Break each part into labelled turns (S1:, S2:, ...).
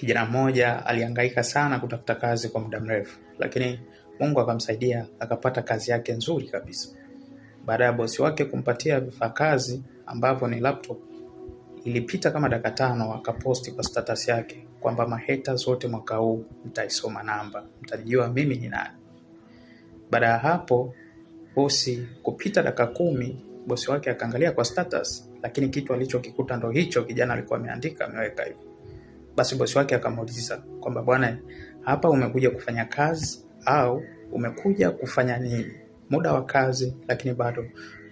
S1: Kijana mmoja alihangaika sana kutafuta kazi kwa muda mrefu, lakini Mungu akamsaidia akapata kazi yake nzuri kabisa. Baada ya bosi wake kumpatia vifaa kazi ambavyo ni laptop, ilipita kama dakika 5 akaposti kwa status yake kwamba mahaters wote mwaka huu mtaisoma namba, mtajua mimi ni nani. Baada ya hapo bosi, kupita dakika 10, bosi wake akaangalia kwa status, lakini kitu alichokikuta ndo hicho kijana alikuwa ameandika ameweka hivyo. Basi bosi wake akamuuliza kwamba bwana, hapa umekuja kufanya kazi au umekuja kufanya nini? Muda wa kazi lakini bado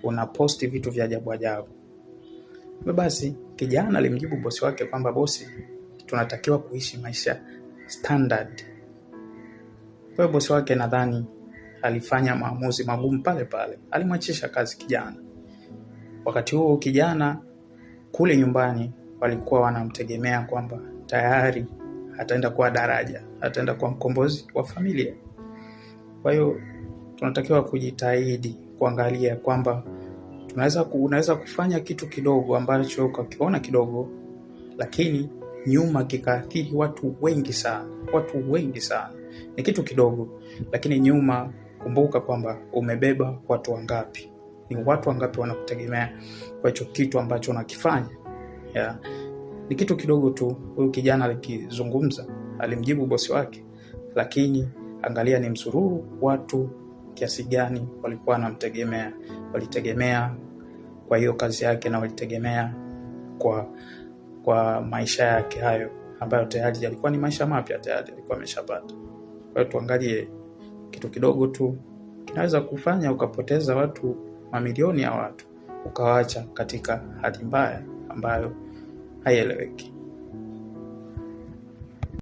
S1: unaposti vitu vya ajabu ajabu. Basi kijana alimjibu bosi wake kwamba bosi, tunatakiwa kuishi maisha standard. Kwa bosi wake nadhani alifanya maamuzi magumu pale pale, alimwachisha kazi kijana. Wakati huo kijana kule nyumbani walikuwa wanamtegemea kwamba tayari ataenda kuwa daraja, ataenda kuwa mkombozi wa familia. Kwa hiyo tunatakiwa kujitahidi kuangalia kwamba unaweza kufanya kitu kidogo ambacho ukakiona kidogo, lakini nyuma kikaathiri watu wengi sana. Ni kitu kidogo, lakini nyuma kumbuka kwamba umebeba watu wangapi. Ni watu wangapi wanakutegemea kwa hicho kitu ambacho unakifanya. Ni kitu kidogo tu. Huyu kijana alikizungumza, alimjibu bosi wake, lakini angalia ni msururu watu kiasi gani walikuwa wanamtegemea. Walitegemea kwa hiyo kazi yake na walitegemea kwa maisha yake hayo ambayo tayari yalikuwa ni maisha mapya, tayari alikuwa ameshapata. Kwa hiyo tuangalie kitu kidogo tu kinaweza kufanya ukapoteza watu, mamilioni ya watu, ukawaacha katika hali mbaya ambayo haieleweki.